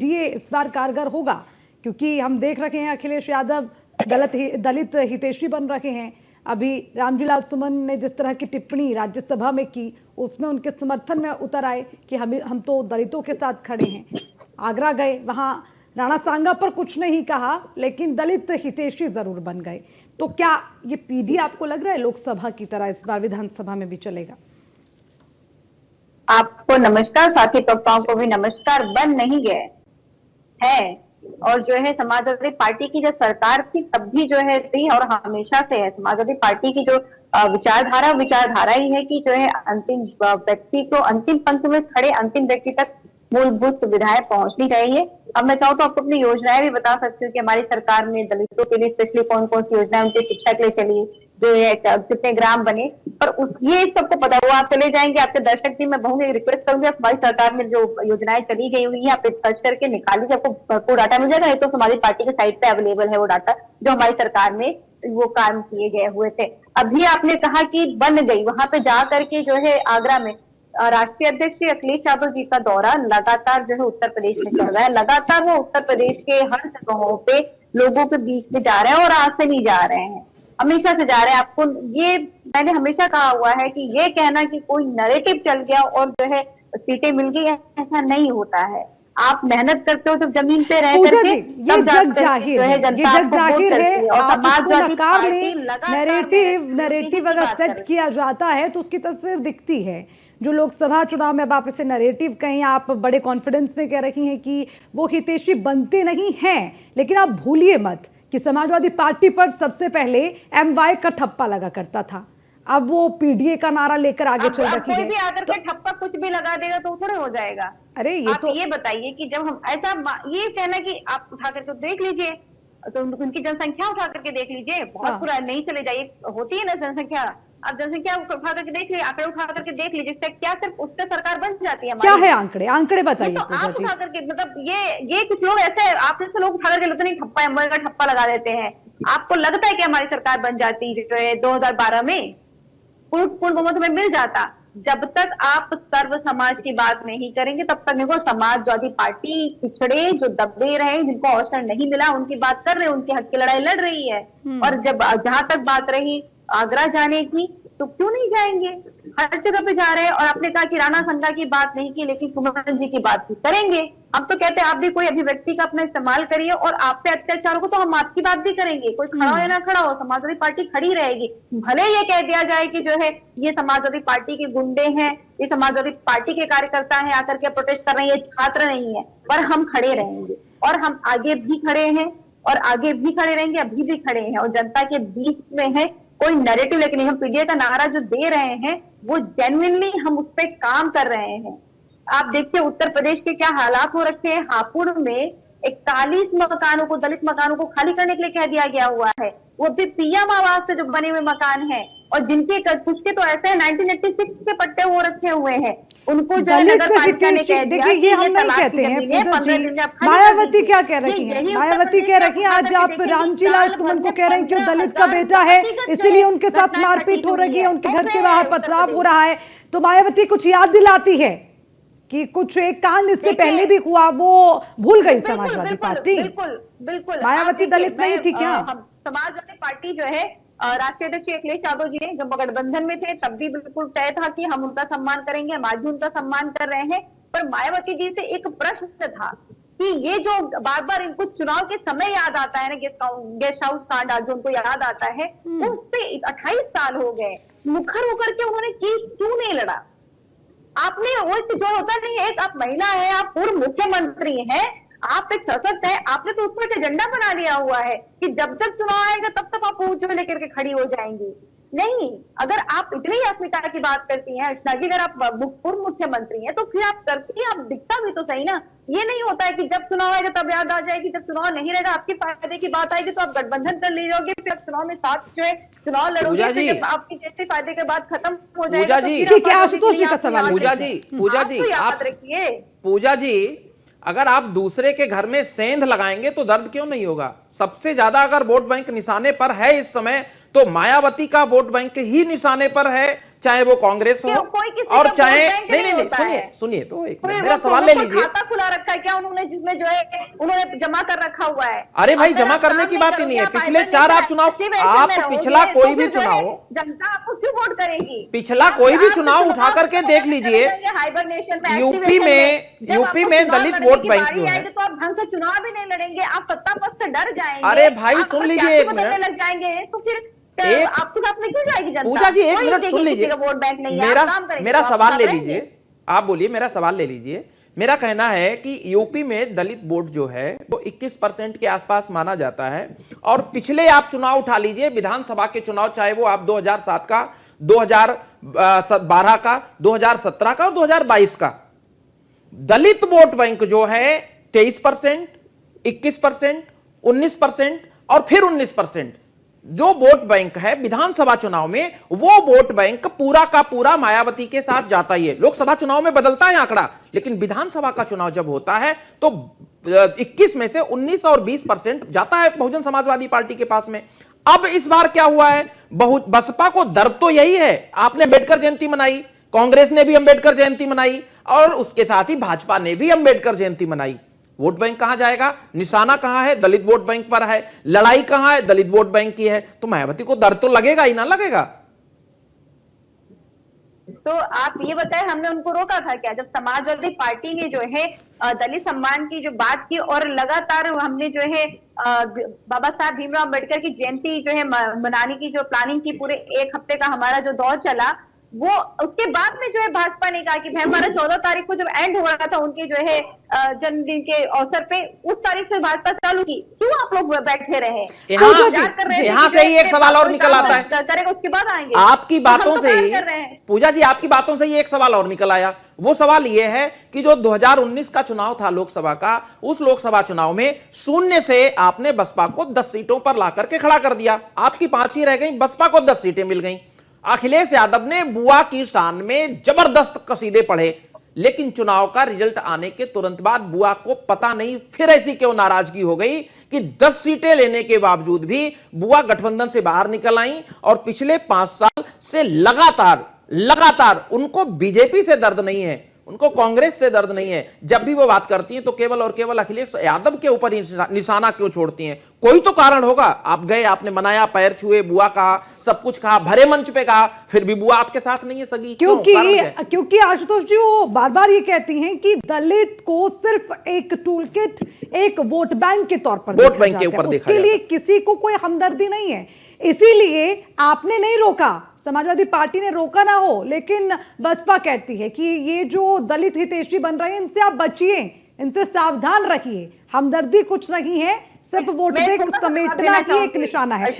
PDA इस बार कारगर होगा? क्योंकि हम देख रहे हैं अखिलेश यादव दलित हितैषी बन रहे हैं। अभी रामजीलाल सुमन ने जिस तरह की टिप्पणी राज्यसभा में की, उसमें उनके समर्थन में उतर आए कि हम तो दलितों के साथ खड़े हैं। आगरा गए, वहां राणा सांगा पर कुछ नहीं कहा, लेकिन दलित हितैषी जरूर बन गए। तो क्या ये पीडीए आपको लग रहा है लोकसभा की तरह इस बार विधानसभा में भी चलेगा? आपको नमस्कार, साथी वक्ताओं को भी नमस्कार। बन नहीं गए है, और जो है समाजवादी पार्टी की जब सरकार थी तब भी जो है थी, और हमेशा से है समाजवादी पार्टी की जो विचारधारा ही है कि जो है अंतिम व्यक्ति को, अंतिम पंक्ति में खड़े अंतिम व्यक्ति तक मूलभूत सुविधाएं पहुंचनी चाहिए। अब मैं चाहूँ तो आपको अपनी योजनाएं भी बता सकती हूँ कि हमारी सरकार ने दलितों के लिए स्पेशली कौन कौन सी योजनाएं उनकी शिक्षा के लिए चली, जो है कितने ग्राम बने, पर उस ये सबको पता हुआ आप चले जाएंगे। आपके दर्शक भी मैं कहूंगी, रिक्वेस्ट करूंगी, आप हमारी सरकार में जो योजनाएं चली गई हुई है आप सर्च करके निकाल लीजिए, आपको भरपूर डाटा मिल जाएगा। नहीं तो समाजवादी पार्टी के साइट पे अवेलेबल है वो डाटा जो हमारी सरकार में वो काम किए गए हुए थे। अभी आपने कहा कि बन गई, वहां पे जा करके जो है आगरा में राष्ट्रीय अध्यक्ष श्री अखिलेश यादव जी का दौरा लगातार जो है उत्तर प्रदेश में चल रहा है। लगातार वो उत्तर प्रदेश के हर जगहों पे लोगों के बीच में जा रहे हैं, और आज से नहीं जा रहे हैं, हमेशा से जा रहे हैं। आपको ये मैंने हमेशा कहा हुआ है कि ये कहना कि कोई नैरेटिव चल गया और जो है सीटें मिल गई, ऐसा नहीं होता है। आप मेहनत करते हो जब जमीन पे रह करके, ये जग जाहिर है, ये जग जाहिर है। आप इसको नकार लें, नैरेटिव अगर सेट किया जाता है तो उसकी तस्वीर दिखती है। जो लोकसभा चुनाव में अब आप इसे नैरेटिव कहें, आप बड़े कॉन्फिडेंस में कह रही हैं कि वो हितैषी बनते नहीं हैं, लेकिन आप भूलिए मत कि समाजवादी पार्टी पर सबसे पहले MY का ठप्पा लगा करता था। अब वो पीडीए का नारा लेकर आगे चल रही है। कोई भी आकर के ठप्पा कुछ भी लगा देगा तो थोड़े हो जाएगा। अरे ये आप ये बताइए कि जब हम ऐसा ये कहना कि आप उठा करके देख लीजिए, तो उनकी जनसंख्या उठा करके देख लीजिए, बहुत पूरा नहीं चले जाइए, होती है ना जनसंख्या। अब जनसंख्या उठा करके देख लीजिए, आंकड़े उठा करके देख लीजिए, क्या सिर्फ उससे सरकार बन जाती है? क्या है आंकड़े बताइए। तो आप उठा करके, मतलब ये कुछ लोग ऐसे, आप जैसे लोग उठा करके नहीं ठप्पा MY का ठप्पा लगा देते हैं। आपको लगता है कि हमारी सरकार बन जाती जो है 2012 में पूर्ण बहुमत में मिल जाता? जब तक आप सर्व समाज की बात नहीं करेंगे तब तक देखो समाजवादी पार्टी पिछड़े जो दबे रहे, जिनको अवसर नहीं मिला, उनकी बात कर रहे हैं, उनके हक की लड़ाई लड़ रही है। और जब जहां तक बात रही आगरा जाने की, तो क्यों नहीं जाएंगे? हर जगह पे जा रहे हैं। और आपने कहा कि राणा संगा की बात नहीं की, लेकिन सुमन जी की बात की करेंगे। हम तो कहते हैं आप भी कोई अभिव्यक्ति का अपना इस्तेमाल करिए, और आप पे अत्याचार हो तो हम आपकी बात भी करेंगे। कोई खड़ा हो या ना खड़ा हो, समाजवादी पार्टी खड़ी रहेगी। भले ये कह दिया जाए कि जो है ये समाजवादी पार्टी के गुंडे हैं, ये समाजवादी पार्टी के कार्यकर्ता हैं, आकर के प्रोटेस्ट कर रहे हैं, ये छात्र नहीं है, पर हम खड़े रहेंगे, और हम आगे भी खड़े हैं, और आगे भी खड़े रहेंगे, अभी भी खड़े हैं, और जनता के बीच में है। कोई नैरेटिव लेके नहीं, हम पीडीए का नारा जो दे रहे हैं वो जेन्युइनली हम उस पर काम कर रहे हैं। आप देखिए उत्तर प्रदेश के क्या हालात हो रखे हैं। हापुड़ में 41 मकानों को, दलित मकानों को खाली करने के लिए कह दिया गया हुआ है। वो भी पीएम आवास से जो बने हुए मकान हैं, और जिनके कुछ के तो ऐसे 1986 के पट्टे हो रखे हुए हैं, उनको जो नगर पालिका ने कह दिया। देखिए ये हम नहीं कहते हैं। मायावती क्या कह रही है? मायावती कह रही है आज आप रामजीलाल सुमन को कह रहे हैं कि दलित का बेटा है इसीलिए उनके साथ मारपीट हो रही है, उनके घर के बाहर पथराव हो रहा है। तो मायावती कुछ याद दिलाती है कि कुछ एक कांड इससे पहले भी हुआ, वो भूल गई समाजवादी पार्टी। बिल्कुल मायावती दलित नहीं थी क्या? समाजवादी पार्टी जो है राष्ट्रीय अध्यक्ष अखिलेश यादव जी ने जब गठबंधन में थे तब भी बिल्कुल तय था कि हम उनका सम्मान करेंगे, हम आज भी उनका सम्मान कर रहे हैं। पर मायावती जी से एक प्रश्न था कि ये जो बार बार इनको चुनाव के समय याद आता है ना, गेस्ट हाउस कांड जो उनको याद आता है, तो उस पे 28 साल हो गए, मुखर होकर के उन्होंने केस क्यों नहीं लड़ा? आपने वो जो होता नहीं है, एक आप महिला है, आप पूर्व मुख्यमंत्री हैं, आप एक सशक्त है, आपने तो उसको एक एजेंडा बना लिया हुआ है कि जब जब चुनाव आएगा तब तक आप जो लेकर के खड़ी हो जाएंगी। नहीं, अगर आप इतनी अस्मिता की बात करती हैं अर्चना जी, अगर आप पूर्व मुख्यमंत्री हैं तो फिर आप करती हैं, आप दिखता भी तो सही ना। ये नहीं होता है कि जब चुनाव आएगा तब याद आ जाएगी, जब चुनाव नहीं रहेगा आपके फायदे की बात आएगी तो आप गठबंधन कर लीजिए, फिर आप चुनाव में साथ जो है चुनाव लड़ोगे, फिर जब आपकी जैसे फायदे के बाद खत्म हो जाएगा। आशुतोष जी का सवाल। पूजा जी याद रखिए, पूजा जी अगर आप दूसरे के घर में सेंध लगाएंगे तो दर्द क्यों नहीं होगा? सबसे ज्यादा अगर वोट बैंक निशाने पर है इस समय तो मायावती का वोट बैंक ही निशाने पर है। चाहे वो कांग्रेस हो कोई किसी और का चाहे वोट बैंक नहीं, होता सुनिए है। सुनिए तो एक कोई मिनट, मेरा वो सवाल ले कोई लीजिए। खाता खुला रखा है क्या उन्होंने, जिसमें जो है उन्होंने जमा कर रखा हुआ है? अरे भाई, अगर जमा आप करने काम की नहीं बात ही नहीं है। करोगे, आप पिछले हाइबर 4 आप नेशनल चुनाव, एक्टिवेशन आप में रहोगे, पिछला तो कोई भी फिर जो है चुनाव, जनता आपको क्यों वोट करेगी? पिछला आप- कोई भी आप चुनाव उठा करके देख लीजिए। हाइबर नेशन में, यूपी एक्टिवेशन में जब यूपी आपको में चुनाव दलित लड़ने वोट की बैंक बारी जो है, आएगी तो आप ढंग से चुनाव भी नहीं लड़ेंगे, आप सत्ता पक्ष से डर जाएंगे। अरे भाई आप सुन लीजिए प्रत्याशी एक बदलने मिनट, लग जाएंगे, तो फिर एक आपके साथ में क्यों जाएगी जनता? पूजा जी एक कोई मिनट देखिए सुन किसी लीजिए। का वोट बैंक नहीं है, मेरा आप काम करेंगे मेरा तो आप सवाल ले चुनाव लड़ेंगे। लीजिए, आप बोलिए, मेरा सवाल ले लीजिए। मेरा कहना है कि यूपी में दलित वोट जो है वो 21% के आसपास माना जाता है। और पिछले आप चुनाव उठा लीजिए, विधानसभा के चुनाव, चाहे वो आप 2007 का, 2012 का, 2017 का और 2022 का, दलित वोट बैंक जो है 23%, 21%, 19% और फिर 19%, जो वोट बैंक है विधानसभा चुनाव में, वो वोट बैंक पूरा का पूरा मायावती के साथ जाता ही है। लोकसभा चुनाव में बदलता है आंकड़ा, लेकिन विधानसभा का चुनाव जब होता है तो 21 में से 19 और 20% जाता है बहुजन समाजवादी पार्टी के पास में। अब इस बार क्या हुआ है, बसपा को दर्द तो यही है, आपने अंबेडकर जयंती मनाई, कांग्रेस ने भी अंबेडकर जयंती मनाई और उसके साथ ही भाजपा ने भी अंबेडकर जयंती मनाई। वोट बैंक कहां जाएगा, निशाना कहां है, दलित वोट बैंक पर है, लड़ाई कहां है, दलित वोट बैंक की है। तो मायावती को दर्द तो लगेगा ही ना, लगेगा। तो आप ये बताएं, हमने उनको रोका था क्या जब समाजवादी पार्टी ने जो है दलित सम्मान की जो बात की, और लगातार हमने जो है बाबा साहब भीमराव अम्बेडकर की जयंती जो है मनाने की जो प्लानिंग की, पूरे 1 हफ्ते का हमारा जो दौर चला, वो उसके बाद में जो है भाजपा ने कहा कि भाई हमारा 14 तारीख को जब एंड हो रहा था उनके जो है जन्मदिन के अवसर पे, उस तारीख से भाजपा चालू की। क्यों आप लोग बैठे रहे? यहाँ से ही एक सवाल और निकल आता है, करेगा उसके बाद आएंगे। आपकी बातों से ही, कर रहे हैं पूजा जी आपकी बातों से ही एक सवाल और निकल आया। वो सवाल ये है कि जो 2019 का चुनाव था लोकसभा का, उस लोकसभा चुनाव में शून्य से आपने बसपा को 10 सीटों पर ला करके खड़ा कर दिया, आपकी 5 ही रह गई, बसपा को 10 सीटें मिल गई। अखिलेश यादव ने बुआ की शान में जबरदस्त कसीदे पढ़े, लेकिन चुनाव का रिजल्ट आने के तुरंत बाद बुआ को पता नहीं फिर ऐसी क्यों नाराजगी हो गई कि 10 सीटें लेने के बावजूद भी बुआ गठबंधन से बाहर निकल आई और पिछले 5 साल से लगातार उनको बीजेपी से दर्द नहीं है, उनको कांग्रेस से दर्द नहीं है। जब भी वो बात करती हैं तो केवल और केवल अखिलेश यादव के ऊपर निशाना क्यों छोड़ती हैं? कोई तो कारण होगा। आप गए, आपने मनाया, पैर छुए, बुआ कहा, सब कुछ कहा, भरे मंच पे कहा, फिर भी बुआ आपके साथ नहीं है सगी। क्योंकि आशुतोष जी वो बार बार ये कहती हैं कि दलित को सिर्फ एक टूल किट, एक वोट बैंक के तौर पर वोट बैंक के ऊपर देखा उसके लिए किसी को कोई हमदर्दी नहीं है। इसीलिए आपने नहीं रोका, समाजवादी पार्टी ने रोका ना हो, लेकिन बसपा कहती है कि ये जो दलित हितैषी बन रहे हैं इनसे आप बचिए, इनसे सावधान रखिए, हमदर्दी कुछ नहीं है, सिर्फ वोट बैंक समेटना ही एक निशाना है।